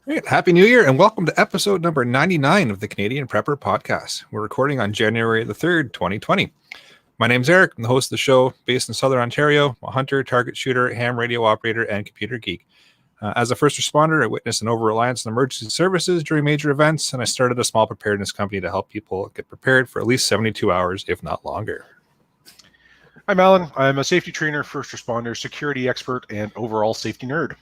All right, Happy New Year and welcome to episode number 99 of the Canadian Prepper Podcast. We're recording on January the 3rd, 2020. My name's Eric. I'm the host of the show based in Southern Ontario. I'm a hunter, target shooter, ham radio operator, and computer geek. As a first responder, I witnessed an over-reliance on emergency services during major events, and I started a small preparedness company to help people get prepared for at least 72 hours, if not longer. I'm Alan. I'm a safety trainer, first responder, security expert, and overall safety nerd.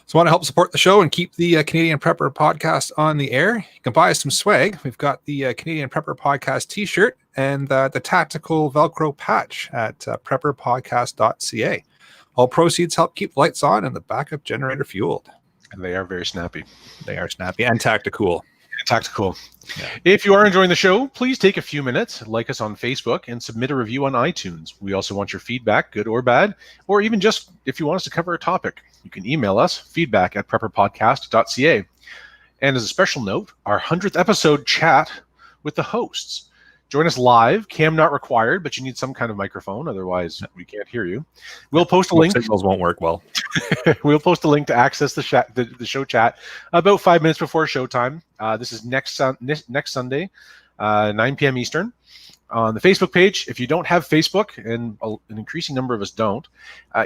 So I want to help support the show and keep the Canadian Prepper Podcast on the air. You can buy us some swag. We've got the Canadian Prepper Podcast t-shirt and the tactical Velcro patch at preparedness.ca. All proceeds help keep the lights on and the backup generator fueled. And they are very snappy. They are snappy and tactical. Tactical. Yeah. If you are enjoying the show, please take a few minutes, like us on Facebook, and submit a review on iTunes. We also want your feedback, good or bad, or even just if you want us to cover a topic. You can email us, feedback@preparedness.ca. And as a special note, our 100th episode chat with the hosts. Join us live. Cam not required, but you need some kind of microphone, otherwise we can't hear you. We'll post a link. Signals won't work well. We'll post a link to access the show chat about 5 minutes before showtime. This is next Sunday, 9 p.m. Eastern. On the Facebook page, if you don't have Facebook, and an increasing number of us don't,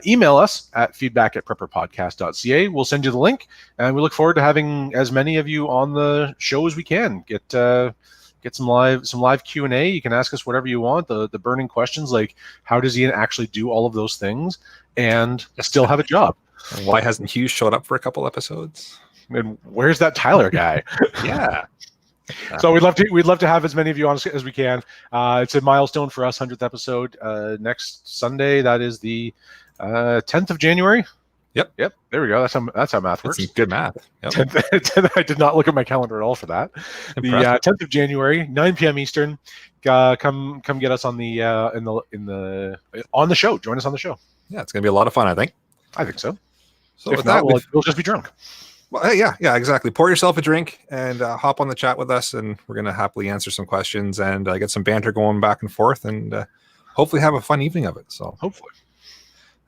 email us at feedback@prepperpodcast.ca. We'll send you the link, and we look forward to having as many of you on the show as we can. Get some live Q&A. You can ask us whatever you want. The burning questions like how does Ian actually do all of those things and still have a job? Why hasn't Hugh showed up for a couple episodes? And where's that Tyler guy? Yeah. So we'd love to have as many of you on as we can. It's a milestone for us, 100th episode next Sunday. That is the 10th of January. Yep. There we go. That's how math works. That's good math. Yep. 10th, I did not look at my calendar at all for that. The 10th of January, 9 p.m. Eastern. Come get us on the on the show. Join us on the show. Yeah, it's gonna be a lot of fun. I think so. So if not, we'll just be drunk. Well, yeah, exactly. Pour yourself a drink and hop on the chat with us, and we're gonna happily answer some questions and get some banter going back and forth, and hopefully have a fun evening of it. So hopefully.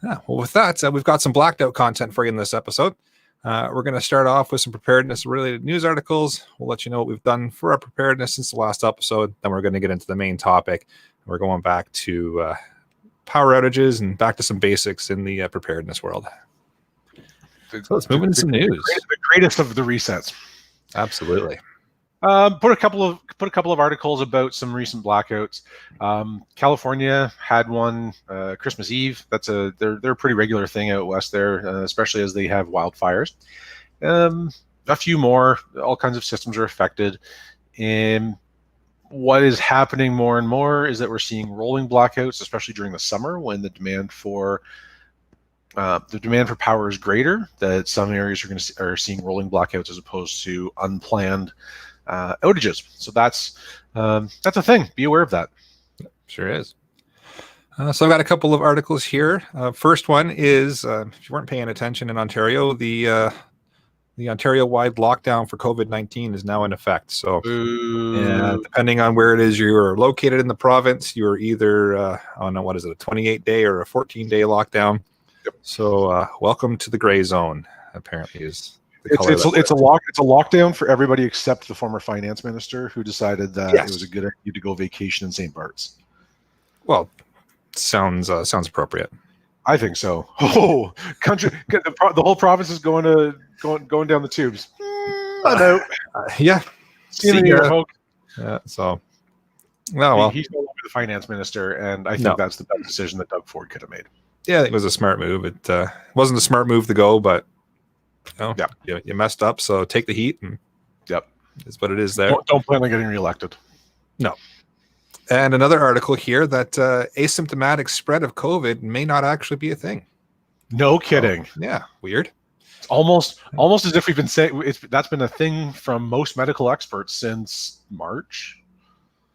Yeah, well, with that, we've got some blacked out content for you in this episode. We're going to start off with some preparedness-related news articles. We'll let you know what we've done for our preparedness since the last episode. Then we're going to get into the main topic. We're going back to power outages and back to some basics in the preparedness world. So let's move into some news. The greatest of the resets. Absolutely. Put a couple of articles about some recent blackouts. California had one Christmas Eve. They're a pretty regular thing out west there, especially as they have wildfires. A few more. All kinds of systems are affected. And what is happening more and more is that we're seeing rolling blackouts, especially during the summer when the demand for power is greater. That some areas are seeing rolling blackouts as opposed to unplanned outages. So that's a thing. Be aware of that. Sure is. So I've got a couple of articles here. First one is, if you weren't paying attention in Ontario, the Ontario-wide lockdown for COVID-19 is now in effect. So depending on where it is you're located in the province, you're either a 28-day or a 14-day lockdown. Yep. So welcome to the gray zone, apparently is. It's a lockdown for everybody except the former finance minister who decided that it was a good idea to go vacation in St. Bart's. Well, sounds appropriate. I think so. Oh, the whole province is going down the tubes. Yeah. See you later, folks. Yeah. So, well, he's no longer the finance minister, and I think that's the best decision that Doug Ford could have made. Yeah, I think it was a smart move. It wasn't a smart move to go, but. You messed up, so take the heat, and is what it is there. Don't plan on getting reelected. No. And another article here that asymptomatic spread of COVID may not actually be a thing. No kidding. Yeah, weird. It's almost as if we've been saying that's been a thing from most medical experts since March.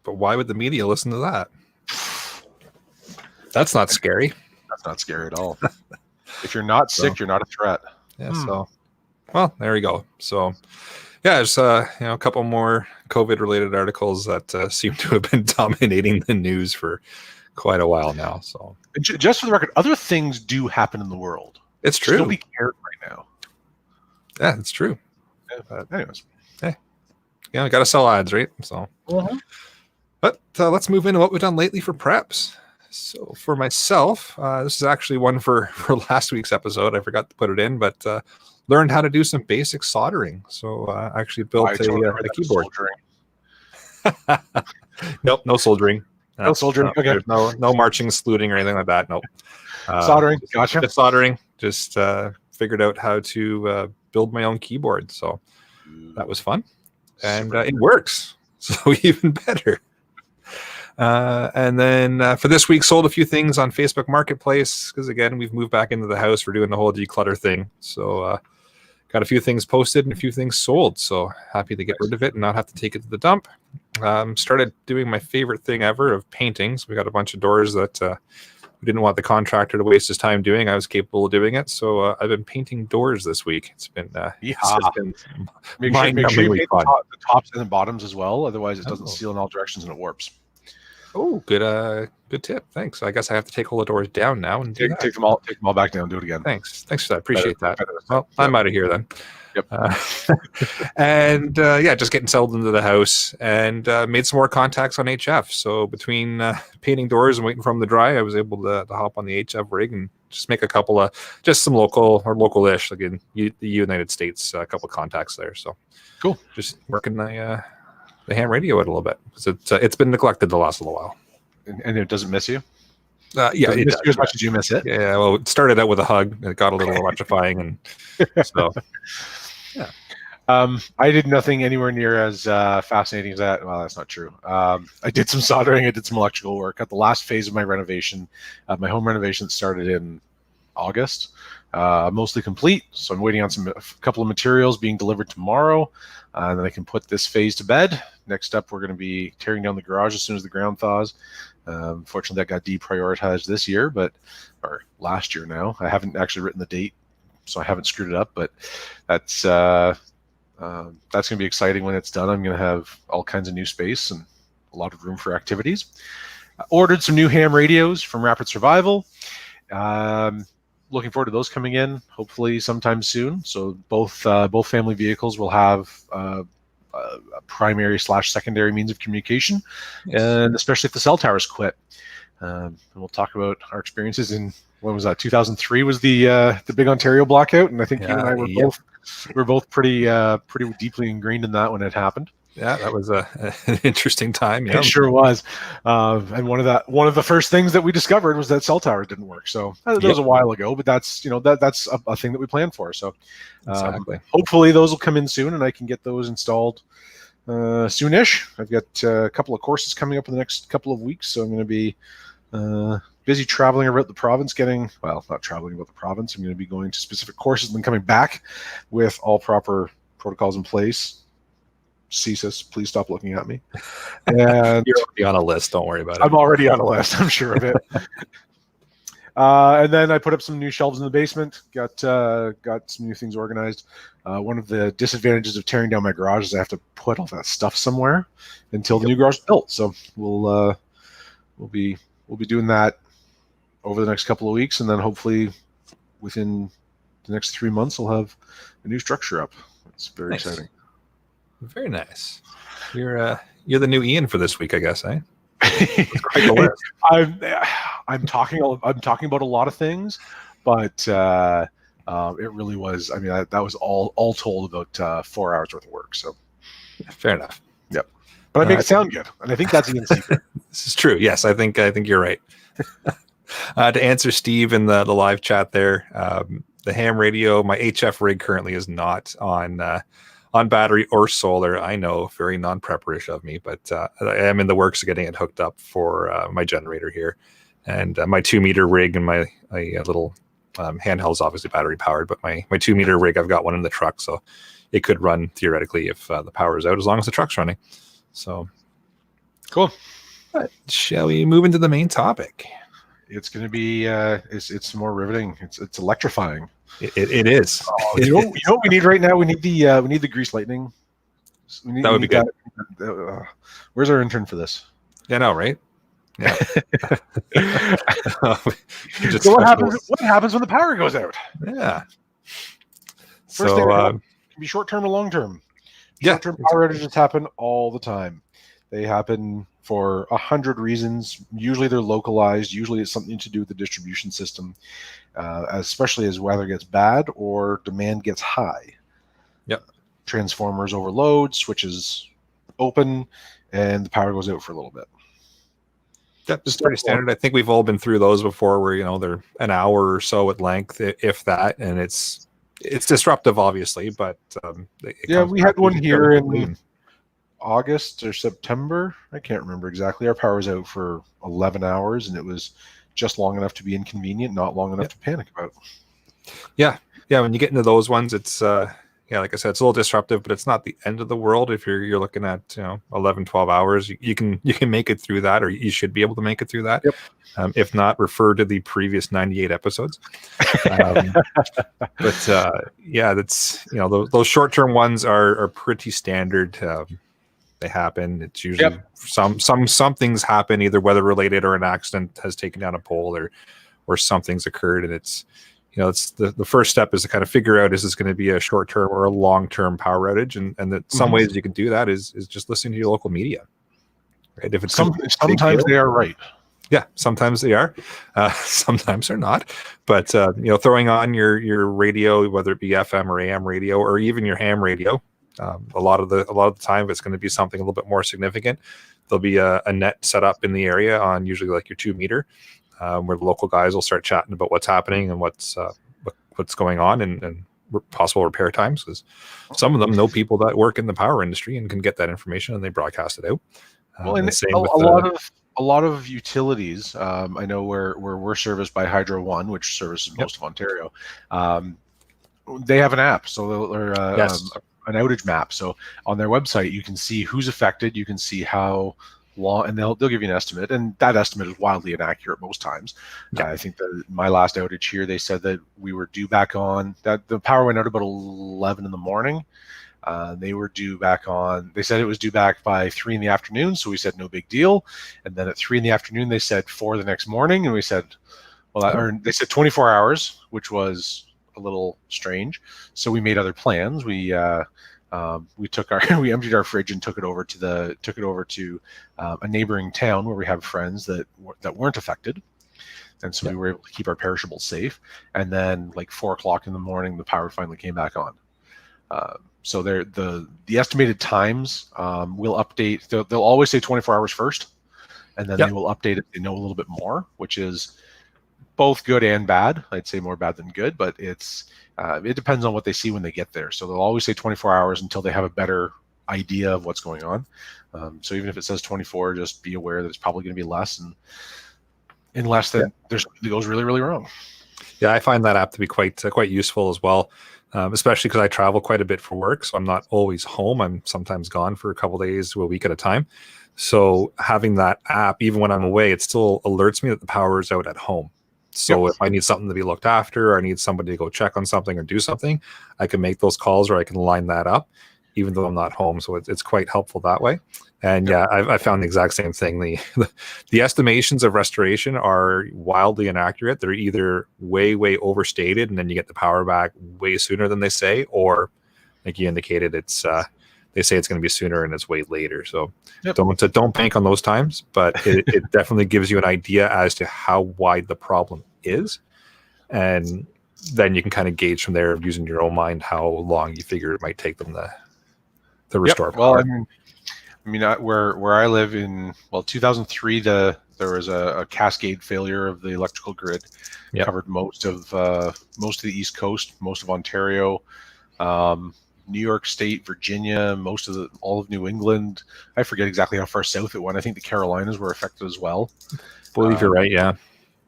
But why would the media listen to that? That's not scary. That's not scary at all. If you're not sick, you're not a threat. Yeah. So, well, there we go. So, yeah, there's a couple more COVID-related articles that seem to have been dominating the news for quite a while now. So, just for the record, other things do happen in the world. It's true. Still be cared right now. Yeah, it's true. Anyways. Yeah, got to sell ads, right? So, but let's move into what we've done lately for preps. So for myself, this is actually one for last week's episode. I forgot to put it in, but learned how to do some basic soldering. So I actually built a keyboard. Nope, no soldering. No soldering. Okay. There's no marching, saluting, or anything like that. Nope. Soldering. Gotcha. Just soldering. Just figured out how to build my own keyboard. So that was fun. And it works. So even better. And then for this week, sold a few things on Facebook Marketplace because, again, we've moved back into the house. We're doing the whole declutter thing. So got a few things posted and a few things sold. So happy to get rid of it and not have to take it to the dump. Started doing my favorite thing ever of paintings. We got a bunch of doors that we didn't want the contractor to waste his time doing. I was capable of doing it. So I've been painting doors this week. It's been, make sure you paint the tops and the bottoms as well. Otherwise, it doesn't seal in all directions and it warps. Oh, good tip. Thanks. I guess I have to take all the doors down now and take them all back down. Do it again. Thanks for that. Appreciate that. Well, I'm out of here then. Yep. And just getting settled into the house and made some more contacts on HF. So between painting doors and waiting for them to dry, I was able to hop on the HF rig and just make a couple of just some local or local-ish, like in the United States, a couple of contacts there. So cool. Just working the ham radio it a little bit because it's been neglected the last little while. And it doesn't miss you? Yeah, it miss you as much as you miss it. Yeah, well, it started out with a hug. It got a little electrifying, and so yeah. I did nothing anywhere near as fascinating as that. Well, that's not true. I did some soldering. I did some electrical work at the last phase of my renovation. My home renovation started in August. Mostly complete, so I'm waiting on a couple of materials being delivered tomorrow, and then I can put this phase to bed. Next up, we're going to be tearing down the garage as soon as the ground thaws. Fortunately, that got deprioritized this year, or last year now. I haven't actually written the date, so I haven't screwed it up, but that's going to be exciting when it's done. I'm going to have all kinds of new space and a lot of room for activities. I ordered some new ham radios from Rapid Survival. Looking forward to those coming in, hopefully sometime soon. So both family vehicles will have a primary/secondary means of communication, and especially if the cell towers quit. And we'll talk about our experiences in, when was that? 2003 was the big Ontario blackout, and I think you and I were both pretty deeply ingrained in that when it happened. Yeah, that was an interesting time. Yeah. It sure was. And one of the first things that we discovered was that cell towers didn't work. So that was a while ago, but that's that's a thing that we planned for. So exactly. Hopefully those will come in soon, and I can get those installed soonish. I've got a couple of courses coming up in the next couple of weeks, so I'm going to be busy traveling about the province, not traveling about the province. I'm going to be going to specific courses and then coming back with all proper protocols in place. CSIS, please stop looking at me. And you're already on a list. Don't worry about it. I'm already on a list. I'm sure of it. And then I put up some new shelves in the basement. Got some new things organized. One of the disadvantages of tearing down my garage is I have to put all that stuff somewhere until the new garage is built. So we'll be doing that over the next couple of weeks, and then hopefully within the next 3 months I'll have a new structure up. It's very exciting. Very nice. You're the new Ian for this week, I guess, eh? I'm talking about a lot of things, but it really was. I mean, that was all told about 4 hours worth of work. So fair enough. Yep. But I make it sound good, and I think that's Ian's secret. This is true. Yes, I think you're right. To answer Steve in the live chat there, the ham radio, my HF rig currently is not on battery or solar. I know, very non-prepperish of me, but I am in the works of getting it hooked up for my generator here. And my 2-meter rig and my little handheld is obviously battery powered, but my 2-meter rig, I've got one in the truck, so it could run theoretically if the power is out, as long as the truck's running. So cool. But shall we move into the main topic? It's going to be it's more riveting. It's electrifying. It is. Oh, you know what we need right now? We need the grease lightning. That would be good. Where's our intern for this? Yeah, no, right? Yeah. So what happens when the power goes out? Yeah. First thing can be short term or long term. Yeah, Short term power outages happen all the time. They happen for 100 reasons. Usually they're localized. Usually it's something to do with the distribution system, especially as weather gets bad or demand gets high. Yep. Transformers overload, switches open, and the power goes out for a little bit. Yep, it's pretty standard. I think we've all been through those before, where they're an hour or so at length, if that, and it's disruptive, obviously. But we had one here in August or September. I can't remember exactly. Our power was out for 11 hours, and it was just long enough to be inconvenient, not long enough to panic about. Yeah. When you get into those ones, it's like I said, it's a little disruptive, but it's not the end of the world. If you're looking at 11, 12 hours, you can make it through that, or you should be able to make it through that. Yep. If not, refer to the previous 98 episodes. But that's those short-term ones are pretty standard. They happen. It's usually some things happen, either weather related or an accident has taken down a pole or something's occurred, and it's it's the first step is to kind of figure out, is this going to be a short-term or a long-term power outage, and that some ways you can do that is just listening to your local media, right? If it's sometimes they are right. Yeah, sometimes they are. Sometimes they're not. But throwing on your radio, whether it be FM or AM radio, or even your ham radio, a lot of the time, if it's going to be something a little bit more significant, there'll be a net set up in the area on usually like your 2 meter. Where the local guys will start chatting about what's happening and what's going on and possible repair times, because some of them know people that work in the power industry and can get that information, and they broadcast it out. And a lot of utilities, I know where we're serviced by Hydro One, which services most of Ontario. They have an app, so they're an outage map. So on their website, you can see who's affected. You can see how long, and they'll give you an estimate, and that estimate is wildly inaccurate most times. I think that my last outage here, they said that we were due back on, that the power went out about 11 in the morning. They were due back on, they said it was due back by 3 in the afternoon, so we said no big deal. And then at 3 in the afternoon, they said 4 the next morning, and we said, or they said 24 hours, which was a little strange. So we made other plans. We emptied our fridge and took it over to a neighboring town where we have friends that weren't affected, and so we were able to keep our perishables safe. And then like 4 o'clock in the morning, the power finally came back on. So the estimated times will update. They'll always say 24 hours first, and then they will update if they know a little bit more, which is both good and bad. I'd say more bad than good, but it depends on what they see when they get there. So they'll always say 24 hours until they have a better idea of what's going on. So even if it says 24, just be aware that it's probably going to be less, and unless there's something that goes really, really wrong. Yeah, I find that app to be quite useful as well, especially because I travel quite a bit for work, so I'm not always home. I'm sometimes gone for a couple days to a week at a time. So having that app, even when I'm away, it still alerts me that the power is out at home. So if I need something to be looked after, or I need somebody to go check on something or do something, I can make those calls, or I can line that up, even though I'm not home. So it's quite helpful that way. And I found the exact same thing. The estimations of restoration are wildly inaccurate. They're either way overstated, and then you get the power back way sooner than they say, or like you indicated, it's they say it's going to be sooner and it's way later. So don't bank on those times, but it definitely gives you an idea as to how wide the problem is, and then you can kind of gauge from there, using your own mind, how long you figure it might take them to restore power. Well, I mean, where I live in 2003, there was a cascade failure of the electrical grid. Covered most of the East Coast, most of Ontario, New York State, Virginia, all of New England. I forget exactly how far south it went. I think the Carolinas were affected as well. I believe you're right. Yeah,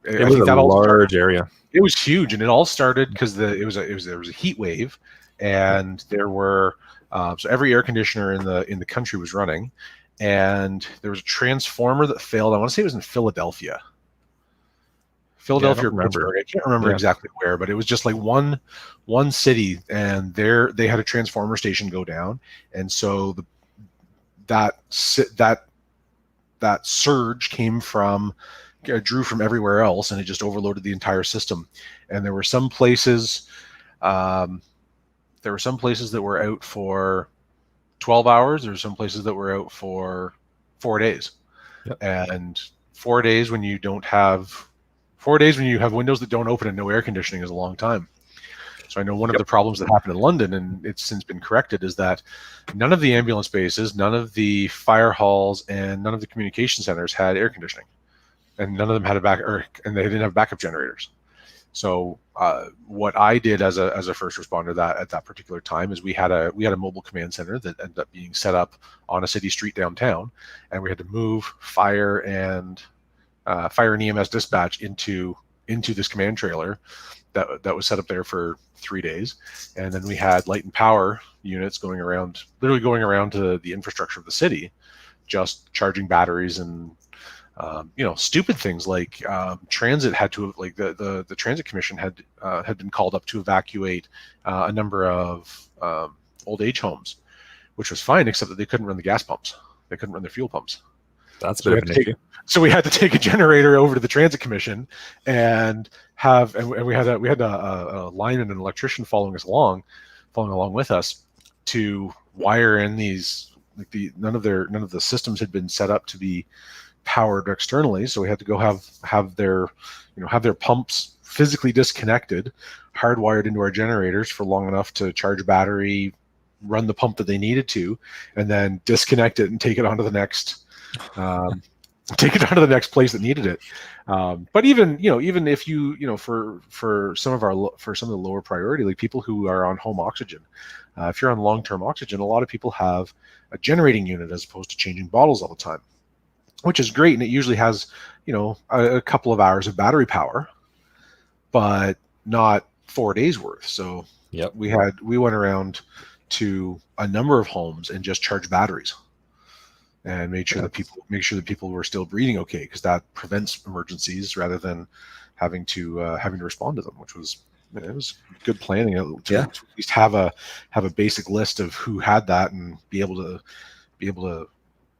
it was a large area. It was huge, and it all started because there was a heat wave, and there were so every air conditioner in the country was running, and there was a transformer that failed. I want to say it was in Philadelphia. Or Pittsburgh. I can't remember exactly where, but it was just like one city, and they had a transformer station go down, and so that surge drew from everywhere else, and it just overloaded the entire system. And there were some places, there were some places that were out for 12 hours. There were some places that were out for 4 days. Yep. And 4 days when you don't have 4 days when you have windows that don't open and no air conditioning is a long time. So I know one of the problems that happened in London, and it's since been corrected, is that none of the ambulance bases, none of the fire halls, and none of the communication centers had air conditioning, and none of them had and they didn't have backup generators. So what I did as a first responder at that particular time is we had a mobile command center that ended up being set up on a city street downtown, and we had to move fire and EMS dispatch into this command trailer that was set up there for 3 days. And then we had light and power units literally going around to the infrastructure of the city, just charging batteries and stupid things like transit had to, like the transit commission had been called up to evacuate a number of old age homes, which was fine, except that they couldn't run the gas pumps. They couldn't run their fuel pumps. That's a bit of an issue. So we had to take a generator over to the transit commission and we had a lineman, an electrician following along with us to wire in these, like none of the systems had been set up to be powered externally, so we had to go have their pumps physically disconnected, hardwired into our generators for long enough to charge a battery, run the pump that they needed to, and then disconnect it and take it onto the next place that needed it. But even if for some of the lower priority, like people who are on home oxygen, if you're on long-term oxygen, a lot of people have a generating unit as opposed to changing bottles all the time, which is great, and it usually has a couple of hours of battery power, but not 4 days worth. So we went around to a number of homes and just charged batteries and made sure that people were still breathing okay, because that prevents emergencies rather than having to respond to them, which was good planning to at least have a basic list of who had that and be able to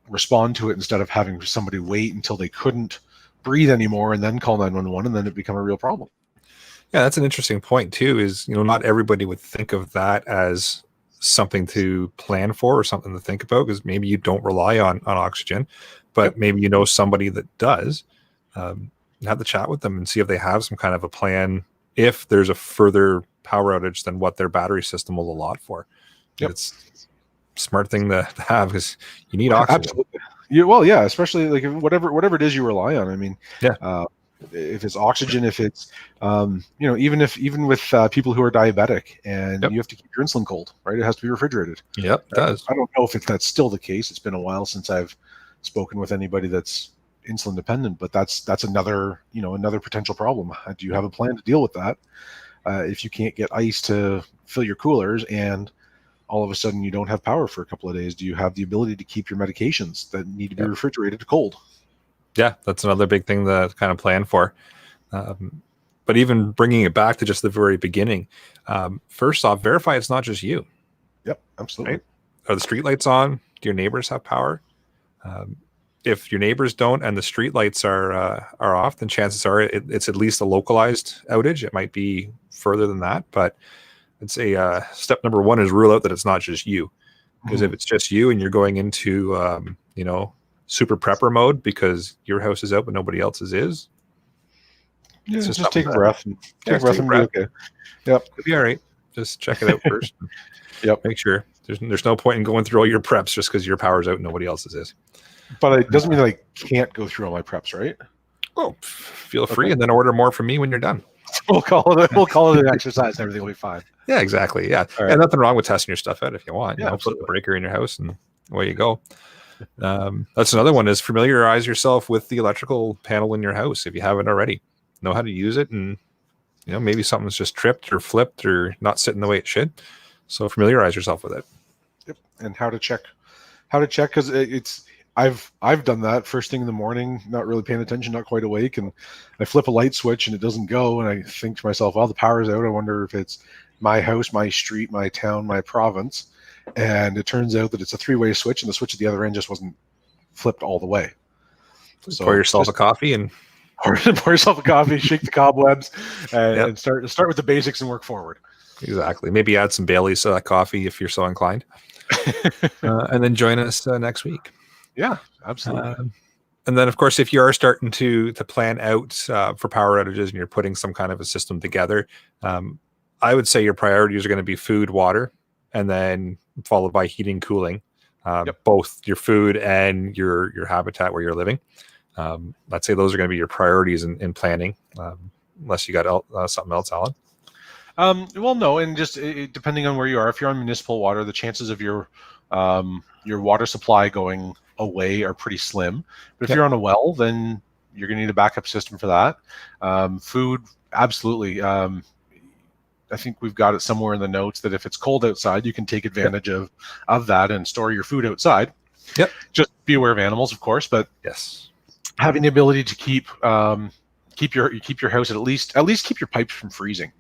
respond to it instead of having somebody wait until they couldn't breathe anymore and then call 911 and then it become a real problem. Yeah, that's an interesting point too, is not everybody would think of that as something to plan for or something to think about, because maybe you don't rely on oxygen, but maybe somebody that does. Have the chat with them and see if they have some kind of a plan if there's a further power outage than what their battery system will allot for. It's a smart thing to have, because you need oxygen. Absolutely. Especially like whatever it is you rely on. I mean, if it's oxygen, if it's even with people who are diabetic and you have to keep your insulin cold, right? It has to be refrigerated. Yep, it does. I don't know if that's still the case. It's been a while since I've spoken with anybody that's insulin dependent, but that's another potential problem. Do you have a plan to deal with that? If you can't get ice to fill your coolers and all of a sudden you don't have power for a couple of days, do you have the ability to keep your medications that need to be refrigerated to cold? Yeah, that's another big thing to kind of plan for. But even bringing it back to just the very beginning, first off, verify it's not just you. Yep, absolutely. Right? Are the streetlights on? Do your neighbors have power? If your neighbors don't and the streetlights are off, then chances are it's at least a localized outage. It might be further than that, but I'd say step number one is rule out that it's not just you. Because if it's just you and you're going into super prepper mode because your house is out but nobody else's is, just take a breath and be okay. Yep, it'll be all right. Just check it out first. Make sure there's no point in going through all your preps just because your power's out and nobody else's is. But it doesn't mean that I can't go through all my preps, right? Oh, feel free, and then order more from me when you're done. We'll call it an exercise and everything will be fine. Yeah, exactly. Yeah. Right. And nothing wrong with testing your stuff out if you want. Put the breaker in your house and away you go. That's another one, is familiarize yourself with the electrical panel in your house if you haven't already. Know how to use it, and maybe something's just tripped or flipped or not sitting the way it should. So familiarize yourself with it. Yep. And how to check because I've done that first thing in the morning, not really paying attention, not quite awake, and I flip a light switch and it doesn't go, and I think to myself, well, the power's out. I wonder if it's my house, my street, my town, my province. And it turns out that it's a three-way switch, and the switch at the other end just wasn't flipped all the way. So pour yourself a coffee and pour yourself a coffee, shake the cobwebs, and start with the basics and work forward. Exactly. Maybe add some Bailey's to that coffee if you're so inclined. And then join us next week. Yeah, absolutely. And then, of course, if you are starting to plan out for power outages and you're putting some kind of a system together, I would say your priorities are going to be food, water, and then followed by heating, cooling, both your food and your habitat where you're living. I'd say those are going to be your priorities in planning, unless you got something else, Alan. Well, no, and just depending on where you are, if you're on municipal water, the chances of your water supply going away are pretty slim. But if you're on a well, then you're going to need a backup system for that. Food, absolutely. I think we've got it somewhere in the notes that if it's cold outside, you can take advantage of that and store your food outside. Yep. Just be aware of animals, of course, but yes, having the ability to keep your house at least keep your pipes from freezing.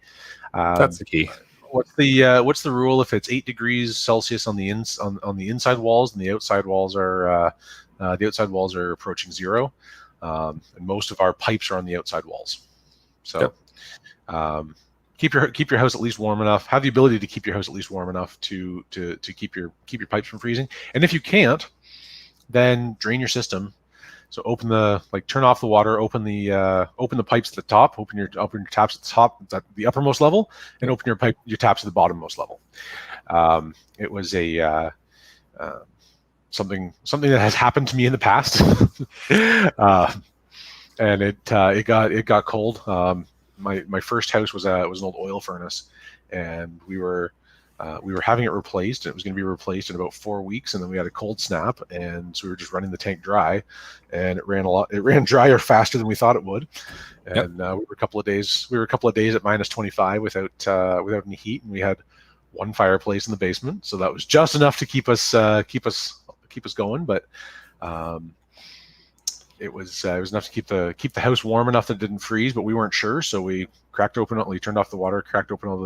That's the key. What's the rule if it's 8 degrees Celsius on the inside walls and the outside walls are approaching 0, and most of our pipes are on the outside walls. So keep your house at least warm enough. Have the ability to keep your house at least warm enough to keep your pipes from freezing. And if you can't, then drain your system. So turn off the water, open the pipes at the top, open your taps at the top, at the uppermost level, and open your taps at the bottommost level. It was something that has happened to me in the past, and it got cold. My first house was an old oil furnace, and we were having it replaced. It was going to be replaced in about 4 weeks, and then we had a cold snap, and so we were just running the tank dry, and it ran drier faster than we thought it would, and we were a couple of days at minus 25 without any heat, and we had one fireplace in the basement, so that was just enough to keep us going, but it was enough to keep the house warm enough that it didn't freeze, but we weren't sure, so we turned off the water, cracked open all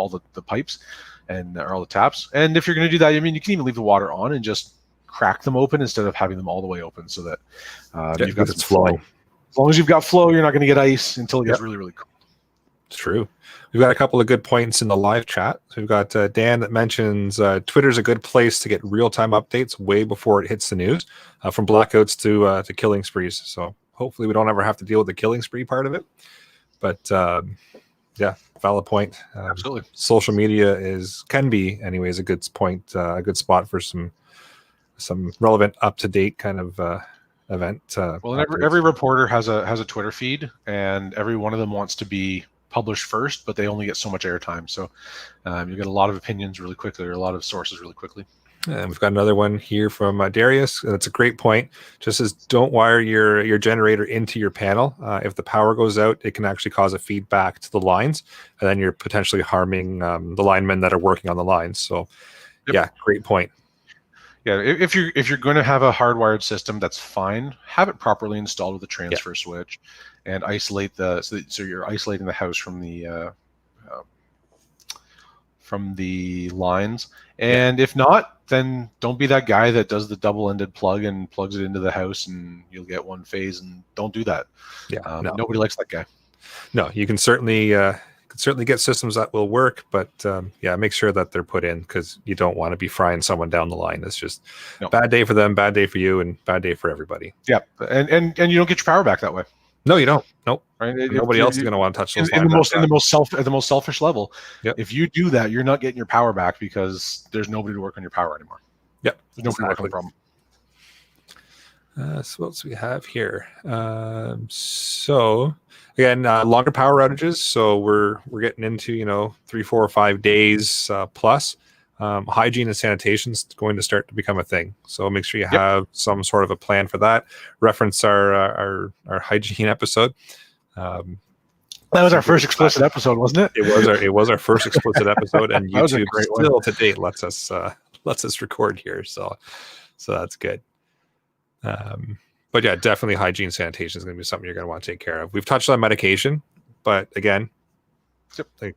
the pipes and all the taps. And if you're going to do that, I mean, you can even leave the water on and just crack them open instead of having them all the way open, so that you've got some flow. As long as you've got flow, you're not going to get ice until it gets really, really cold. It's true. We've got a couple of good points in the live chat. So we've got Dan that mentions Twitter's a good place to get real-time updates way before it hits the news, from blackouts to killing sprees. So hopefully we don't ever have to deal with the killing spree part of it. But yeah, valid point. Absolutely. Social media can be anyways a good point, a good spot for some relevant, up-to-date kind of event. Well, every reporter has a Twitter feed, and every one of them wants to be published first, but they only get so much airtime. So you get a lot of opinions really quickly, or a lot of sources really quickly. And we've got another one here from Darius. That's a great point. Just says, don't wire your generator into your panel. If the power goes out, it can actually cause a feedback to the lines, and then you're potentially harming the linemen that are working on the lines. So yeah, great point. Yeah, if you're going to have a hardwired system, that's fine. Have it properly installed with a transfer switch, and isolate so you're isolating the house from the lines. And if not, then don't be that guy that does the double-ended plug and plugs it into the house, and you'll get one phase. And don't do that. Yeah, nobody likes that guy. No, you can certainly get systems that will work, but make sure that they're put in, because you don't want to be frying someone down the line. It's just bad day for them, bad day for you, and bad day for everybody. Yeah, and you don't get your power back that way. No, you don't. Nope. Right? Nobody else is going to want to touch those at the most selfish level. Yep. If you do that, you're not getting your power back, because there's nobody to work on your power anymore. Yep. There's nobody to work on the problem. So what else do we have here? So again, longer power outages. So we're getting into 3, 4, or 5 days plus. Hygiene and sanitation is going to start to become a thing. So make sure you have some sort of a plan for that. Reference our hygiene episode. That was our first explicit episode, wasn't it? It was our first explicit episode, and YouTube still one. To date lets us record here. So that's good. But yeah, definitely hygiene sanitation is going to be something you're going to want to take care of. We've touched on medication, but again,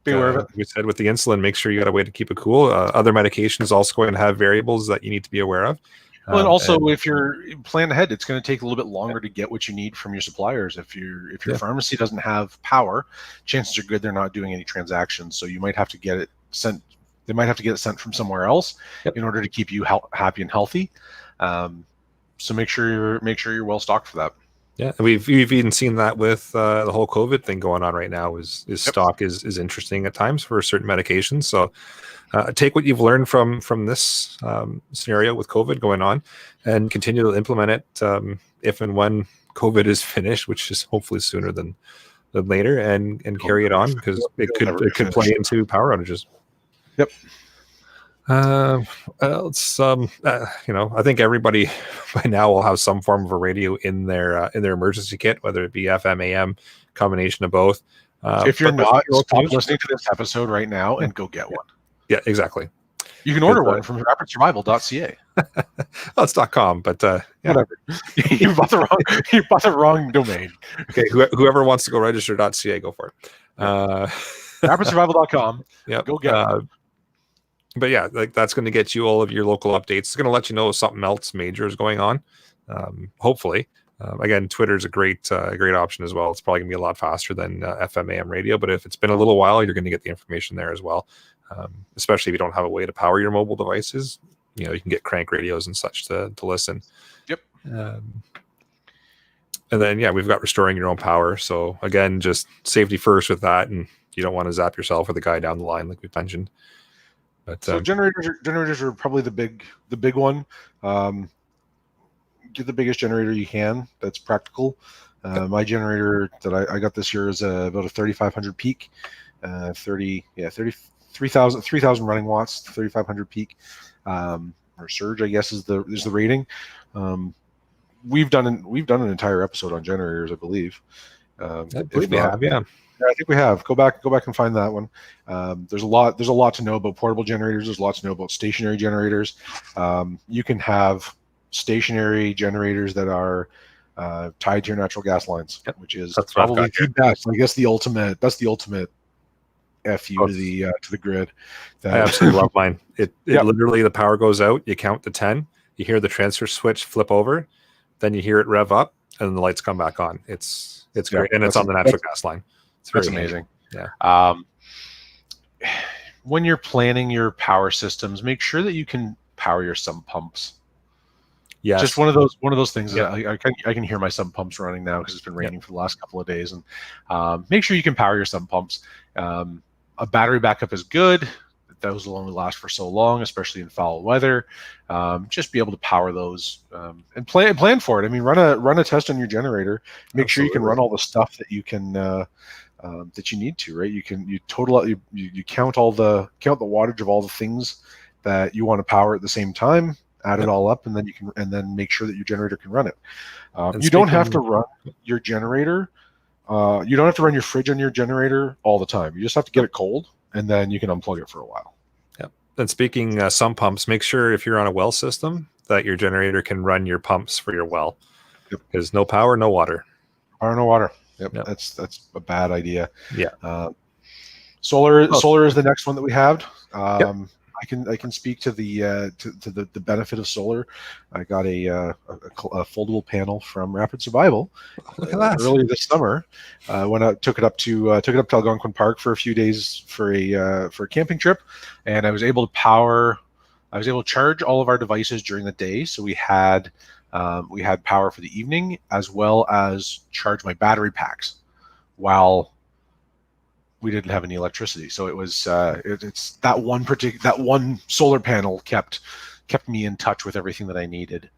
be aware of it. We said with the insulin, make sure you got a way to keep it cool. Other medications also going to have variables that you need to be aware of. Well, and also if you're plan ahead, it's going to take a little bit longer to get what you need from your suppliers. If your pharmacy doesn't have power, chances are good they're not doing any transactions. So you might have to get it sent. They might have to get it sent from somewhere else in order to keep you happy and healthy. So make sure you're well stocked for that. Yeah, we've even seen that with the whole COVID thing going on right now. Is stock is interesting at times for certain medications. So take what you've learned from this scenario with COVID going on, and continue to implement it if and when COVID is finished, which is hopefully sooner than later, and carry it on, because it could play into power outages. Yep. It's I think everybody by now will have some form of a radio in their emergency kit, whether it be FM, AM, combination of both. If you're not, stop listening to this episode right now and go get one. Yeah, exactly. You can order one from rapidsurvival.ca. Well, it's .com, but whatever. you bought the wrong domain. Okay, whoever wants to go register.ca, go for it. rapidsurvival.com. Yeah, go get it. But yeah, like that's going to get you all of your local updates. It's going to let you know if something else major is going on. Hopefully, again, Twitter is a great option as well. It's probably going to be a lot faster than FM AM radio. But if it's been a little while, you're going to get the information there as well. Especially if you don't have a way to power your mobile devices, you can get crank radios and such to listen. Yep. And then we've got restoring your own power. So again, just safety first with that, and you don't want to zap yourself or the guy down the line, like we mentioned. But so generators are probably the big one. Get the biggest generator you can that's practical. My generator that I got this year is about a 3500 peak, 3,000 running watts, 3,500 peak, or surge, I guess is the rating. We've done an entire episode on generators, I believe. I believe we have, yeah. Yeah, I think we have. Go back and find that one. There's a lot to know about portable generators. There's lots to know about stationary generators. You can have stationary generators that are tied to your natural gas lines, which is probably the best. I guess that's the ultimate FU to the grid. I absolutely love mine. It literally, the power goes out, you count to 10, you hear the transfer switch flip over, then you hear it rev up, and then the lights come back on. It's great, and it's on the natural gas line. That's amazing. Yeah. When you're planning your power systems, make sure that you can power your sump pumps. Yeah, just one of those things. That I can hear my sump pumps running now because it's been raining for the last couple of days, and make sure you can power your sump pumps. A battery backup is good. Those will only last for so long, especially in foul weather. Just be able to power those and plan for it. I mean, run a test on your generator. Make sure you can run all the stuff that you can that you need to. Right? You count the wattage of all the things that you want to power at the same time. Add it all up, and then make sure that your generator can run it. You don't have to run your generator. You don't have to run your fridge on your generator all the time. You just have to get it cold, and then you can unplug it for a while. Yep. And speaking sump pumps, make sure if you're on a well system that your generator can run your pumps for your well. Because no power, no water. Power, no water. Yep. That's a bad idea. Yeah. Solar is the next one that we have. I can speak to the benefit of solar. I got a foldable panel from Rapid Survival earlier this summer. When I took it up to Algonquin Park for a few days for a camping trip, and I was able to charge all of our devices during the day. So we had power for the evening, as well as charge my battery packs while we didn't have any electricity. So it was it's that one solar panel kept me in touch with everything that I needed,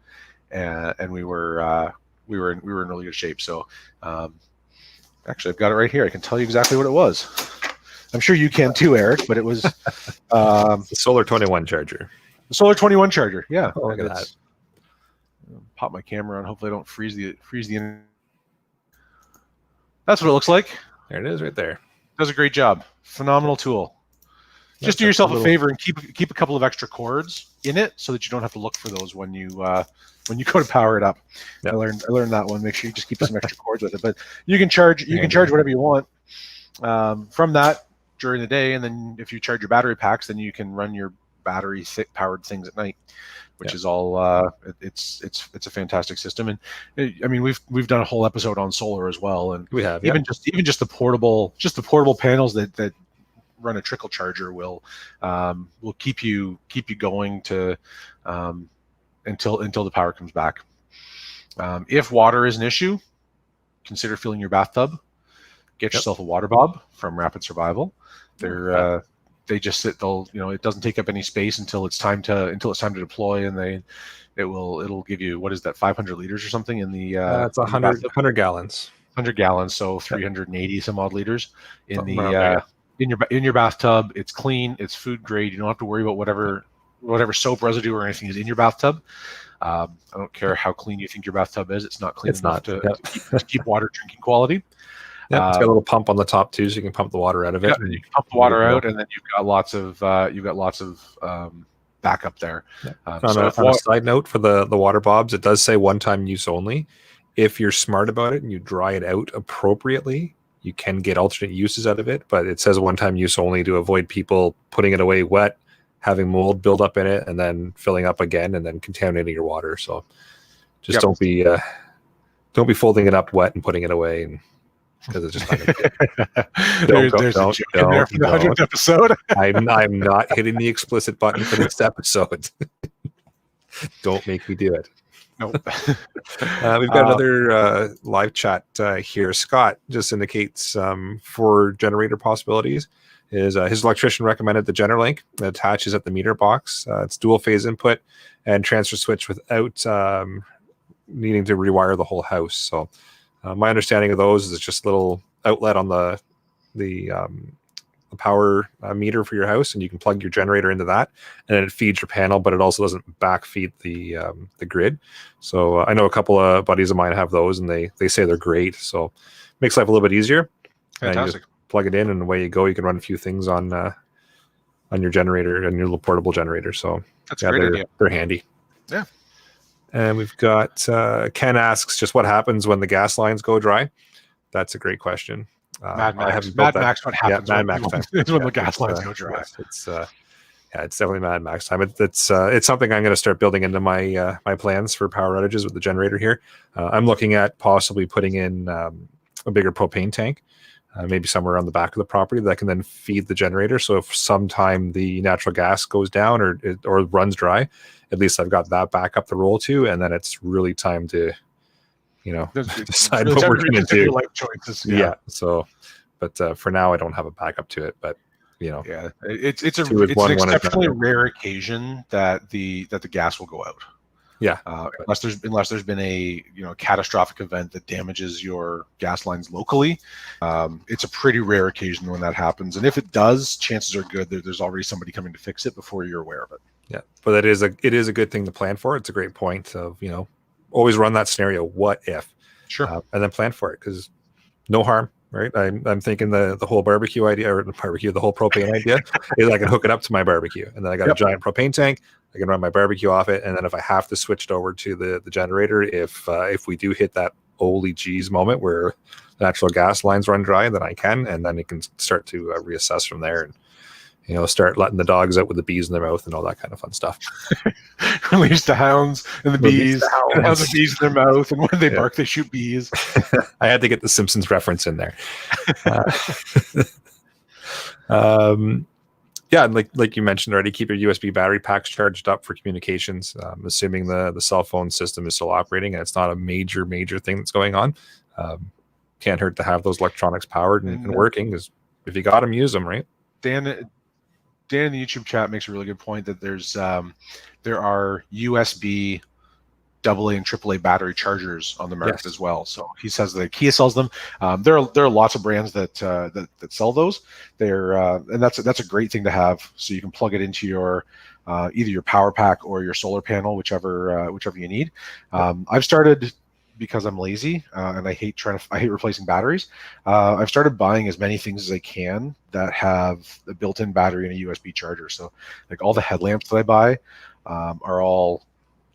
and we were in really good shape. So actually, I've got it right here. I can tell you exactly what it was. I'm sure you can too, Eric. But it was the Solar 21 charger. The Solar 21 charger. Yeah. Oh, look at that. Pop my camera on. Hopefully, I don't freeze the internet. That's what it looks like. There it is, right there. Does a great job. Phenomenal tool. Just do yourself a favor and keep a couple of extra cords in it so that you don't have to look for those when you go to power it up. Yep. I learned that one. Make sure you just keep some extra cords with it. But you can charge whatever you want from that during the day, and then if you charge your battery packs, then you can run your battery powered things at night, which is all. It's a fantastic system, and I mean we've done a whole episode on solar as well, and We have even just the portable panels that run a trickle charger will keep you going to until the power comes back. If water is an issue, consider filling your bathtub. Get yourself a water bob from Rapid Survival. They just sit. It doesn't take up any space until it's time to deploy, and it'll give you, what is that, 500 liters or something in the it's 100 gallons. 100 gallons, so 380 some odd liters in your bathtub. It's clean, it's food grade. You don't have to worry about whatever soap residue or anything is in your bathtub. I don't care how clean you think your bathtub is. It's not clean enough to keep water drinking quality. Yeah, it's got a little pump on the top too, so you can pump the water out of it. Yeah, you can pump the water out, and then you've got lots of backup there. Yeah. On a side note for the water bobs, it does say one-time use only. If you're smart about it and you dry it out appropriately, you can get alternate uses out of it. But it says one-time use only to avoid people putting it away wet, having mold build up in it, and then filling up again, and then contaminating your water. So just don't be folding it up wet and putting it away, and because it's just not there's a joke in there for the 100th episode. I'm not hitting the explicit button for this episode. Don't make me do it. Nope. We've got another live chat here. Scott just indicates for generator possibilities is his electrician recommended the Generalink that attaches at the meter box. It's dual phase input and transfer switch without needing to rewire the whole house. So my understanding of those is it's just a little outlet on the power meter for your house, and you can plug your generator into that, and then it feeds your panel, but it also doesn't backfeed the grid. So I know a couple of buddies of mine have those, and they say they're great. So makes life a little bit easier. Fantastic. Plug it in, and away you go. You can run a few things on your generator and your little portable generator. So that's a great idea. They're handy. Yeah. And we've got Ken asks just what happens when the gas lines go dry. That's a great question. Mad Max. What happens? Mad Max time. When the gas lines go dry. It's definitely Mad Max time. It's something I'm going to start building into my my plans for power outages with the generator here. I'm looking at possibly putting in a bigger propane tank, maybe somewhere on the back of the property that can then feed the generator. So if sometime the natural gas goes down or runs dry, at least I've got that back up the roll to, and then it's really time to decide what we're going to do. Life choices. Yeah. So, but for now, I don't have a backup to it. But it's an exceptionally rare occasion that the gas will go out. Yeah. Unless there's been a catastrophic event that damages your gas lines locally, it's a pretty rare occasion when that happens. And if it does, chances are good that there's already somebody coming to fix it before you're aware of it. Yeah, but it is a good thing to plan for. It's a great point of always run that scenario. What if? Sure. And then plan for it, because no harm, right? I'm thinking the whole barbecue idea, or the whole propane idea is I can hook it up to my barbecue, and then I got a giant propane tank. I can run my barbecue off it, and then if I have to switch it over to the generator, if we do hit that holy geez moment where the natural gas lines run dry, then I can, and then it can start to reassess from there, and start letting the dogs out with the bees in their mouth and all that kind of fun stuff. Release the hounds and the bees, and have the bees in their mouth, and when they bark, they shoot bees. I had to get the Simpsons reference in there. Like you mentioned already, keep your USB battery packs charged up for communications. Assuming the cell phone system is still operating and it's not a major thing that's going on. Can't hurt to have those electronics powered and working, because if you got them, use them, right? Dan in the YouTube chat makes a really good point that there are USB AA and AAA battery chargers on the market as well. So he says that Kia sells them. There are lots of brands that sell those. And that's a great thing to have. So you can plug it into your either your power pack or your solar panel, whichever you need. I've started, because I'm lazy and I hate replacing batteries. I've started buying as many things as I can that have a built-in battery and a USB charger. So like all the headlamps that I buy are all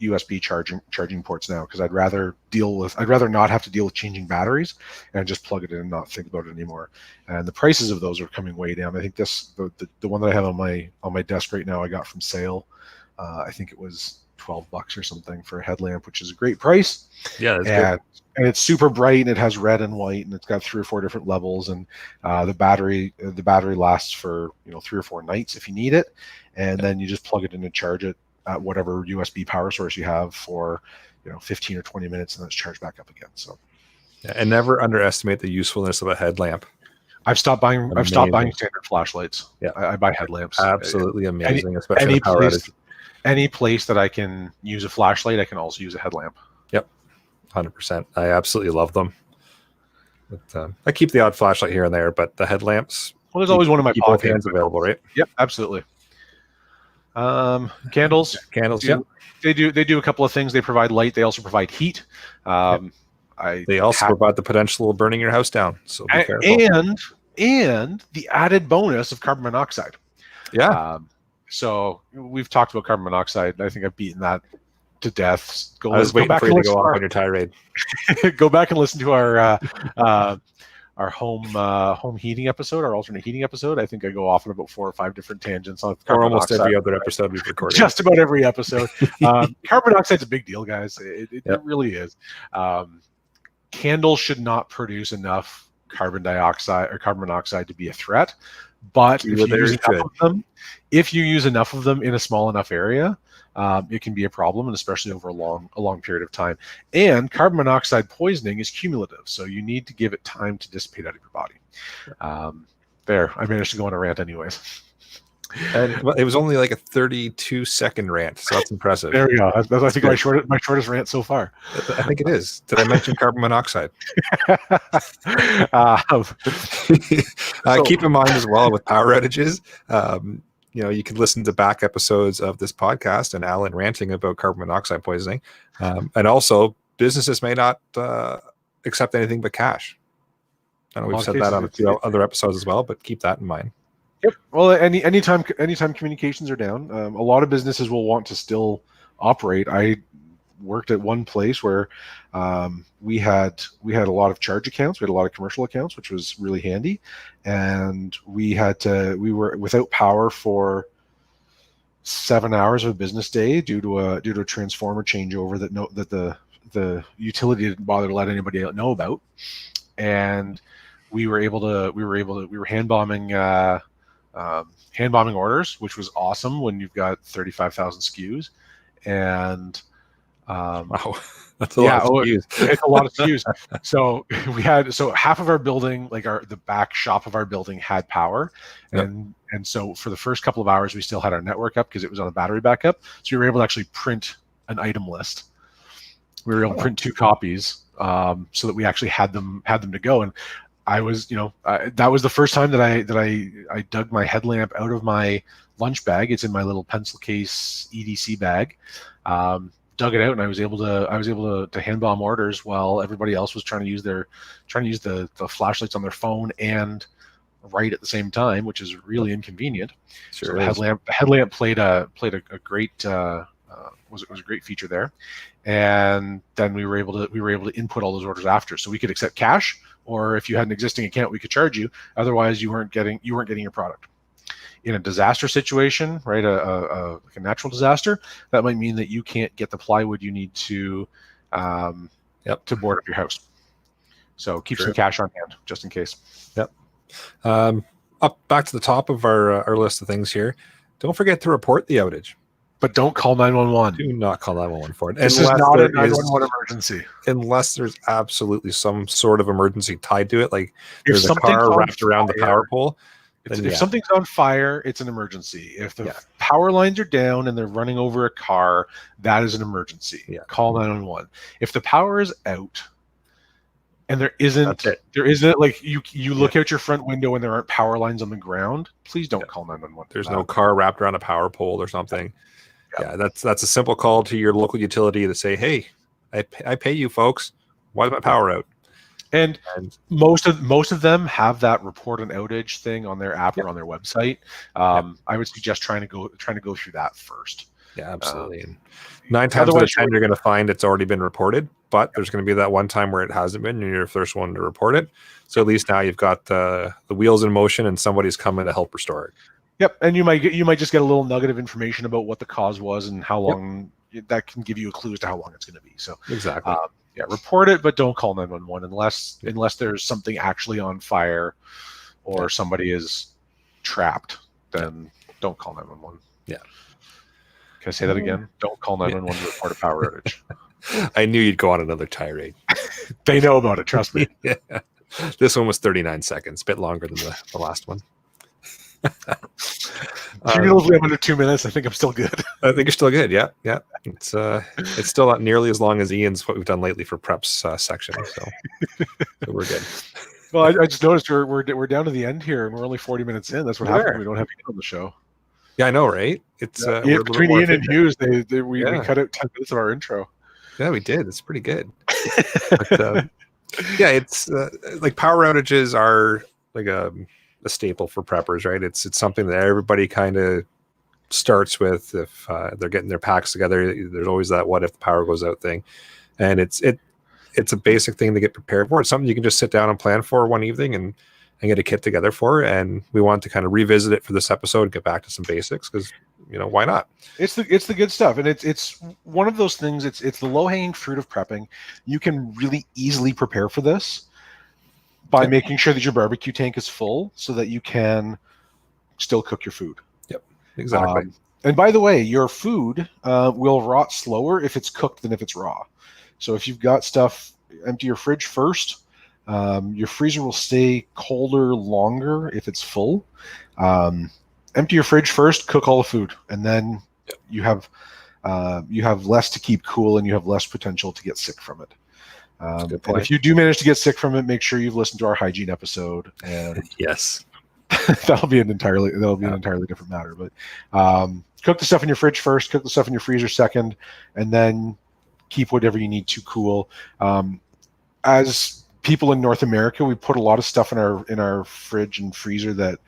USB charging ports now, because I'd rather not have to deal with changing batteries and just plug it in and not think about it anymore. And the prices of those are coming way down. I think the one that I have on my desk right now I got from sale. I think it was $12 or something for a headlamp, which is a great price. Yeah, that's good. And it's super bright, and it has red and white, and it's got 3 or 4 different levels, and the battery lasts for 3 or 4 nights if you need it, and then you just plug it in and charge it at whatever USB power source you have for 15 or 20 minutes, and then it's charged back up again. So, and never underestimate the usefulness of a headlamp. I've stopped buying standard flashlights. Yeah, I buy headlamps. Absolutely amazing, especially the power outage. Any place that I can use a flashlight, I can also use a headlamp. Yep, 100%. I absolutely love them. But, I keep the odd flashlight here and there, but the headlamps. Well, there's always one in my pocket. Hands available, right? Yep, absolutely. Candles. Yeah. They do a couple of things. They provide light. They also provide heat. They also provide the potential of burning your house down. So be careful. And the added bonus of carbon monoxide. Yeah. So we've talked about carbon monoxide. I think I've beaten that to death. I was waiting for you to go off on your tirade. Go back and listen to our home heating episode, our alternate heating episode. I think I go off on about 4 or 5 different tangents on carbon almost monoxide. Every other episode we've recorded. Just about every episode. Carbon monoxide's a big deal, guys. It really is. Candles should not produce enough carbon dioxide or carbon monoxide to be a threat. But if you use enough of them in a small enough area, it can be a problem, and especially over a long period of time. And carbon monoxide poisoning is cumulative, so you need to give it time to dissipate out of your body. There, I managed to go on a rant anyways. And it was only like a 32-second rant, so that's impressive. There we go. That's I think my shortest rant so far. I think it is. Did I mention carbon monoxide? Keep in mind as well with power outages, you can listen to back episodes of this podcast and Alan ranting about carbon monoxide poisoning. And also, businesses may not accept anything but cash. I know we've said that on a few other episodes as well, but keep that in mind. Yep. Well, anytime communications are down, a lot of businesses will want to still operate. I worked at one place where we had a lot of charge accounts. We had a lot of commercial accounts, which was really handy, and we were without power for 7 hours of a business day due to a transformer changeover that the utility didn't bother to let anybody know about, and we were hand bombing orders, which was awesome when you've got 35,000 SKUs, and wow, that's a lot of SKUs. It's a lot of SKUs. So half of our building, like the back shop of our building, had power, and so for the first couple of hours we still had our network up because it was on a battery backup. So we were able to actually print an item list. We were able to print 2 copies, so that we actually had them to go. And I was, that was the first time that I dug my headlamp out of my lunch bag. It's in my little pencil case EDC bag. Dug it out, and I was able to hand bomb orders while everybody else was trying to use the flashlights on their phone and write at the same time, which is really inconvenient. Sure. So the headlamp played a great was a great feature there, and then we were able to input all those orders after, so we could accept cash, or if you had an existing account, we could charge you. Otherwise, you weren't getting your product. In a disaster situation, right, like a natural disaster, that might mean that you can't get the plywood you need to board up your house. So keep some cash on hand just in case. Yep. Up back to the top of our list of things here. Don't forget to report the outage. But don't call 911. Do not call 911 for it. This is not a 911 emergency. Unless there's absolutely some sort of emergency tied to it, like there's a car wrapped around the power pole. If something's on fire, it's an emergency. If the power lines are down and they're running over a car, that is an emergency. Yeah. Call 911. If the power is out and there isn't like you look out your front window and there aren't power lines on the ground, please don't call 911. There's no car wrapped around a power pole or something. Yeah, that's a simple call to your local utility to say, hey, I pay you folks. Why is my power out? And most of them have that report an outage thing on their app or on their website. I would suggest trying to go through that first. Yeah, absolutely. And 9 times out of 10, you're going to find it's already been reported, but there's going to be that one time where it hasn't been, and you're the first one to report it. So at least now you've got the wheels in motion, and somebody's coming to help restore it. Yep, and you might just get a little nugget of information about what the cause was and how long. That can give you a clue as to how long it's going to be. So exactly. Report it, but don't call 911 unless there's something actually on fire or somebody is trapped. Then don't call 911. Yeah. Can I say that again? Don't call 911 to report a power outage. I knew you'd go on another tirade. They know about it, trust me. Yeah. This one was 39 seconds, a bit longer than the last one. Cumulatively, I'm under 2 minutes. I think I'm still good. I think you're still good. Yeah. It's still not nearly as long as Ian's what we've done lately for preps section. So we're good. Well, I just noticed we're down to the end here, and we're only 40 minutes in. That's what happens when we don't have Ian on the show. Yeah, I know, right? It's between Ian and Hughes, we cut out 10 minutes of our intro. Yeah, we did. It's pretty good. But, it's like power outages are like a staple for preppers, right? It's something that everybody kind of starts with if they're getting their packs together. There's always that what if the power goes out thing, and it's a basic thing to get prepared for. It's something you can just sit down and plan for one evening and get a kit together for. And we want to kind of revisit it for this episode and get back to some basics because why not? It's the good stuff, and it's one of those things. It's the low hanging fruit of prepping. You can really easily prepare for this by making sure that your barbecue tank is full so that you can still cook your food. Yep, exactly. And by the way, your food will rot slower if it's cooked than if it's raw. So if you've got stuff, empty your fridge first. Your freezer will stay colder longer if it's full. Empty your fridge first, cook all the food, and then you have less to keep cool and you have less potential to get sick from it. And if you do manage to get sick from it, make sure you've listened to our hygiene episode. And yes, that'll be an entirely different matter. But cook the stuff in your fridge first, cook the stuff in your freezer second, and then keep whatever you need to cool. As people in North America, we put a lot of stuff in our fridge and freezer that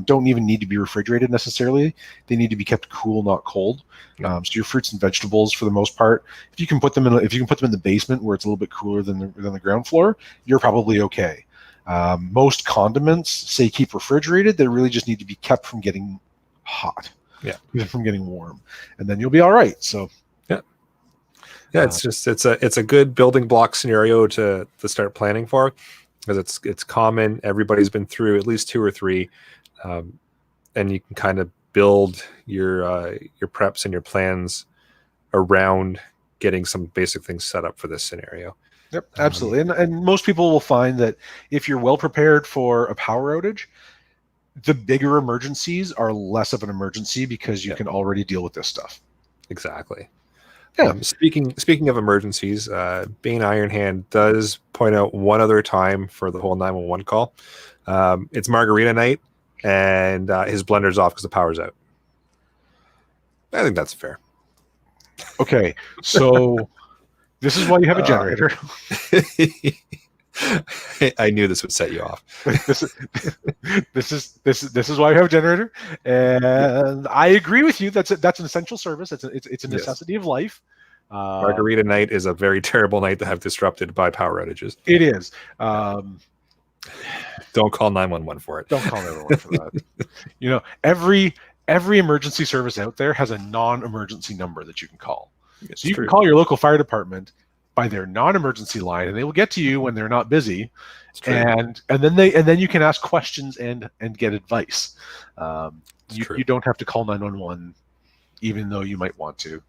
don't even need to be refrigerated necessarily. They need to be kept cool, not cold. So your fruits and vegetables, for the most part, if you can put them in the basement where it's a little bit cooler than the ground floor, you're probably okay. Most condiments say keep refrigerated. They really just need to be kept from getting hot, from getting warm, and then you'll be all right. So. Yeah, it's a good building block scenario to start planning for, because it's common. Everybody's been through at least 2 or 3, and you can kind of build your preps and your plans around getting some basic things set up for this scenario. Yep, absolutely. And most people will find that if you're well prepared for a power outage, the bigger emergencies are less of an emergency because you can already deal with this stuff. Exactly. Yeah. Speaking of emergencies, Bane Ironhand does point out one other time for the whole 911 call. It's margarita night, and his blender's off because the power's out. I think that's fair. Okay, so this is why you have a generator. I knew this would set you off. This is why we have a generator, and I agree with you. That's an essential service. It's a necessity of life. Margarita night is a very terrible night to have disrupted by power outages. It is. Don't call 911 for it. Don't call 911 for that. Every emergency service out there has a non-emergency number that you can call. So you can call your local fire department by their non-emergency line, and they will get to you when they're not busy, and then you can ask questions and get advice. You don't have to call 911, even though you might want to.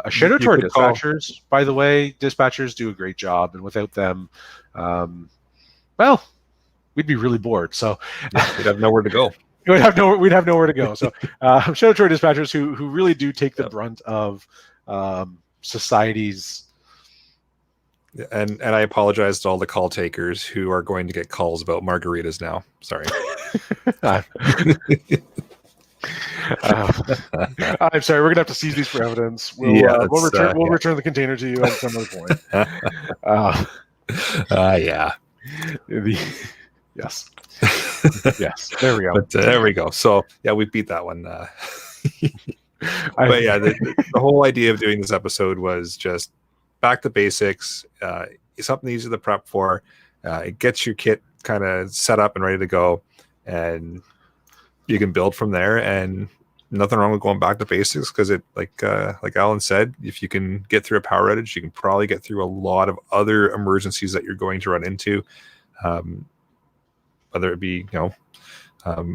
Shout out to our dispatchers, by the way. Dispatchers do a great job, and without them, we'd be really bored. So we'd have nowhere to go. We'd have nowhere to go. So shout out to our dispatchers who really do take the brunt of society's. And I apologize to all the call takers who are going to get calls about margaritas now. Sorry. I'm sorry. We're gonna have to seize these for evidence. We'll return the container to you at some other point. Yeah. Yes. Yes. There we go. But there we go. So yeah, we beat that one. But yeah, the whole idea of doing this episode was just back to basics. Something easy to prep for. It gets your kit kind of set up and ready to go, and you can build from there. And nothing wrong with going back to basics, because it, like Alan said, if you can get through a power outage, you can probably get through a lot of other emergencies that you're going to run into, whether it be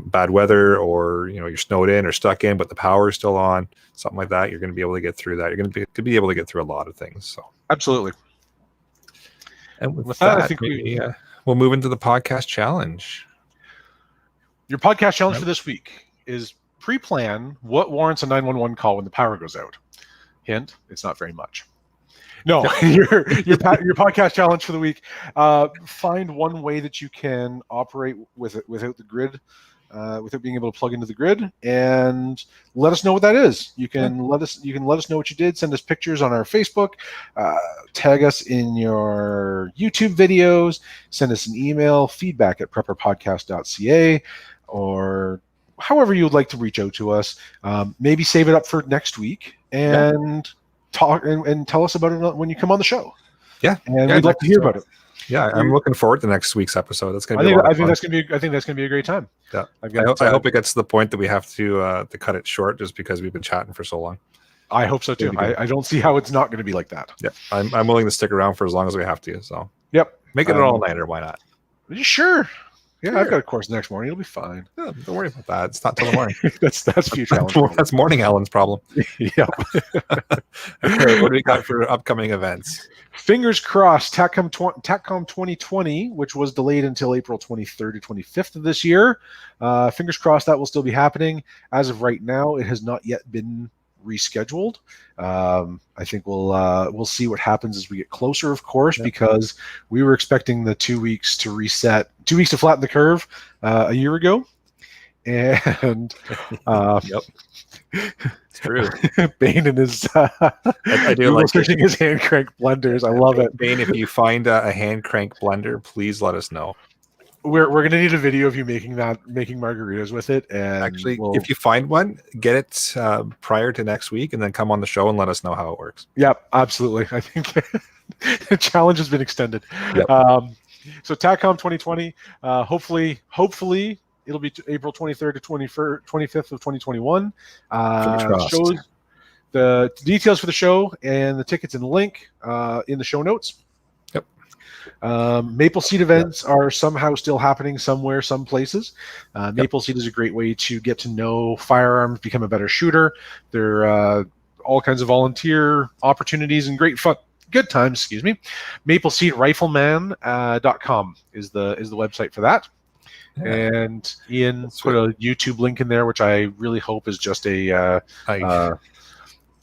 bad weather, or you're snowed in or stuck in, but the power is still on, something like that. You're going to be able to get through that. You're going to be able to get through a lot of things. So absolutely. And with that, I think we'll move into the podcast challenge. Your podcast challenge for this week is pre-plan what warrants a 911 call when the power goes out. Hint: it's not very much. No, your podcast challenge for the week: find one way that you can operate without the grid, without being able to plug into the grid, and let us know what that is. You can let us know what you did. Send us pictures on our Facebook, tag us in your YouTube videos, send us an email, feedback@prepperpodcast.ca, or however you would like to reach out to us. Maybe save it up for next week and talk and tell us about it when you come on the show. Yeah, and we'd like to hear about it. Yeah, I'm looking forward to next week's episode. That's gonna be. I think that's gonna be a great time. Yeah, I hope it gets to the point that we have to cut it short, just because we've been chatting for so long. I hope so too. I don't see how it's not going to be like that. Yeah, I'm willing to stick around for as long as we have to. So yep, make it an all-nighter. Why not? Sure. Yeah, sure. I've got a course next morning. It'll be fine. Yeah, don't worry about that. It's not till the morning. that's future challenge. That's morning Alan's problem. Yeah. Okay, what do we got for upcoming events? Fingers crossed, TACCOM 2020, which was delayed until April 23rd to 25th of this year. Fingers crossed that will still be happening. As of right now, it has not yet been rescheduled. I think we'll see what happens as we get closer, of course, because we were expecting the 2 weeks to reset, 2 weeks to flatten the curve a year ago, and yep, it's true. Bane and his I do like searching his hand crank blenders. I love it. Bane, if you find a hand crank blender, please let us know. We're gonna need a video of you making margaritas with it. And actually, if you find one, get it prior to next week, and then come on the show and let us know how it works. Yep, absolutely. I think the challenge has been extended. Yep. So TACCOM 2020, hopefully it'll be April 23rd to 25th of 2021. Shows the details for the show and the tickets and the link in the show notes. Maple Seed events are somehow still happening somewhere, some places. Maple Seed is a great way to get to know firearms, become a better shooter. There are all kinds of volunteer opportunities and great fun, good times. Excuse me. MapleSeedRifleman.com is the website for that. Yeah. And Ian put a YouTube link in there, which I really hope is just a.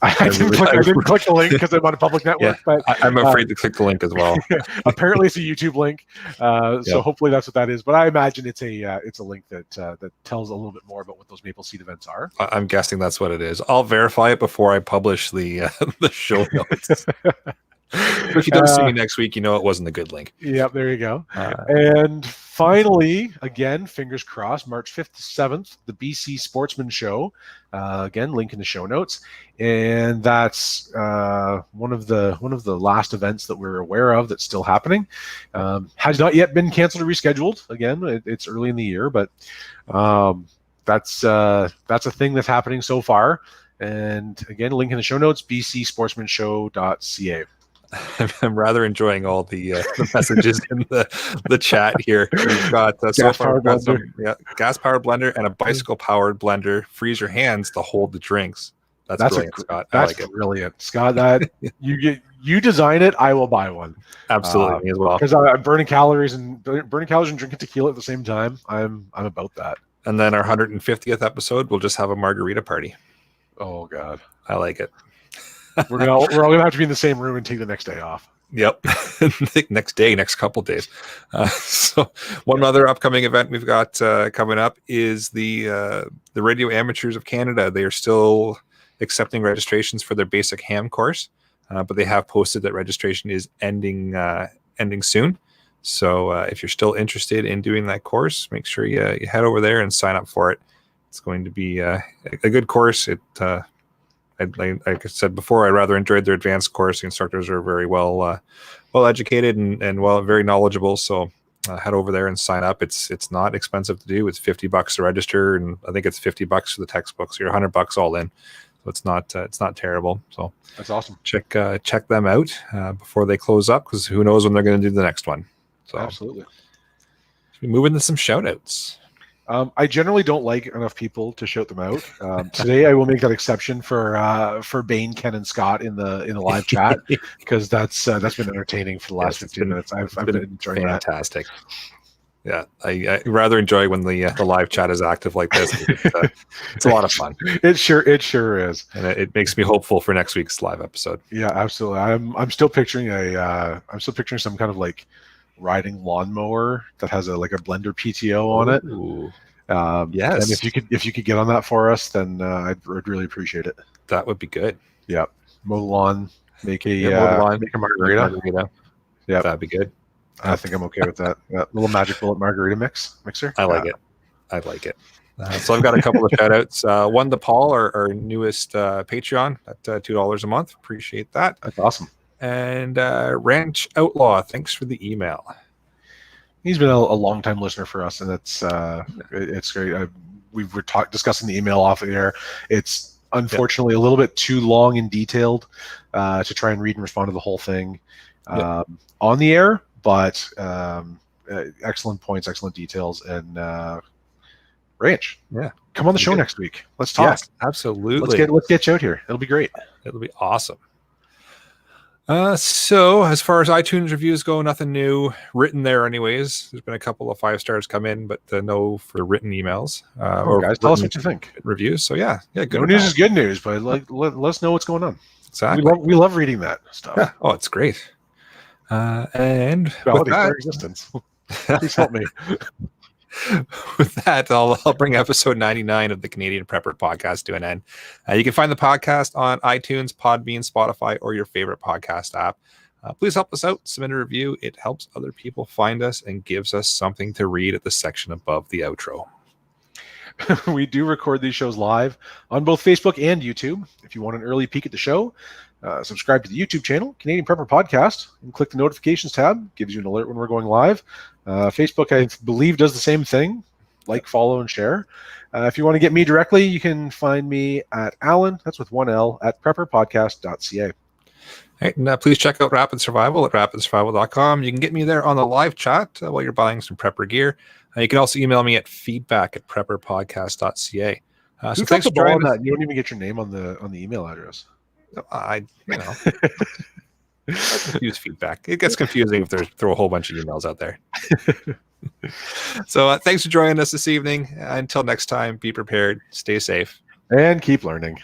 I didn't click the link because I'm on a public network, but I'm afraid to click the link as well. Apparently, it's a YouTube link, so hopefully that's what that is. But I imagine it's a link that tells a little bit more about what those Maple Seed events are. I'm guessing that's what it is. I'll verify it before I publish the show notes. If you don't see me next week, you know it wasn't a good link. Yep, there you go. And finally, again, fingers crossed, March 5th to 7th, the BC Sportsman Show. Again, link in the show notes. And that's one of the last events that we're aware of that's still happening. Has not yet been canceled or rescheduled. Again, it's early in the year, but that's a thing that's happening so far. And again, link in the show notes, bcsportsmanshow.ca. I'm rather enjoying all the messages in the chat here. We've got gas-powered blender and a bicycle-powered blender. Freeze your hands to hold the drinks. That's brilliant, Scott. That's brilliant, Scott. That you design it, I will buy one. Absolutely, me as well. Because I'm burning calories and drinking tequila at the same time. I'm about that. And then our 150th episode, we'll just have a margarita party. Oh God, I like it. We're all gonna have to be in the same room and take the next day off. Yep. next couple days. So one other upcoming event we've got coming up is the Radio Amateurs of Canada. They are still accepting registrations for their basic ham course, but they have posted that registration is ending soon. So if you're still interested in doing that course, make sure you head over there and sign up for it. It's going to be a good course. like I said before, I rather enjoyed their advanced course. The instructors are very well educated and very knowledgeable. So head over there and sign up. It's not expensive to do. It's $50 to register, and I think it's $50 for the textbooks. So you're $100 all in. So it's not terrible. So that's awesome. Check them out before they close up, because who knows when they're going to do the next one. So absolutely. We move into some shout outs. I generally don't like enough people to shout them out. Today I will make that exception for Bane, Ken, and Scott in the live chat, because that's been entertaining for the last 15 minutes. I've been enjoying fantastic. Yeah, I rather enjoy when the live chat is active like this. It's a lot of fun. It sure is, and it makes me hopeful for next week's live episode. Yeah, absolutely. I'm still picturing some kind of like riding lawnmower that has a blender PTO on it. Ooh. Yes. And if you could get on that for us, then I'd really appreciate it. That would be good. Yeah. Mow the lawn, make a margarita. Yeah, that'd be good. I think I'm okay with that. That little magic bullet margarita mixer. I like it. So I've got a couple of shout outs. One to Paul, our newest Patreon at $2 a month. Appreciate that. That's awesome. And Ranch Outlaw, thanks for the email. He's been a long-time listener for us, and it's great. We were discussing the email off the air. It's unfortunately a little bit too long and detailed to try and read and respond to the whole thing on the air, but excellent points, excellent details, and Ranch. Yeah, come on the show next week. Let's talk. Yes, absolutely. Let's get you out here. It'll be great. It'll be awesome. So as far as iTunes reviews go, nothing new written there anyways. There's been a couple of 5 stars come in, but no for written emails. Or guys, tell us what you think. Reviews. So yeah. Good news is good news, but let us know what's going on. Exactly. We love reading that stuff. Yeah. Oh, it's great. And validate their existence. Please help me. With that, I'll bring episode 99 of the Canadian Prepper Podcast to an end. You can find the podcast on iTunes, Podbean, Spotify, or your favorite podcast app. Please help us out. Submit a review. It helps other people find us and gives us something to read at the section above the outro. We do record these shows live on both Facebook and YouTube. If you want an early peek at the show, subscribe to the YouTube channel, Canadian Prepper Podcast, and click the notifications tab. Gives you an alert when we're going live. Facebook, I believe, does the same thing. Like, follow, and share. If you want to get me directly, you can find me at Alan, that's with one L, at prepperpodcast.ca. Right, and please check out Rapid Survival at rapidsurvival.com. You can get me there on the live chat while you're buying some prepper gear. You can also email me at feedback@prepperpodcast.ca. So thanks for joining that. You don't even get your name on the email address. Use feedback. It gets confusing if throw a whole bunch of emails out there. So thanks for joining us this evening. Until next time, be prepared, stay safe, and keep learning.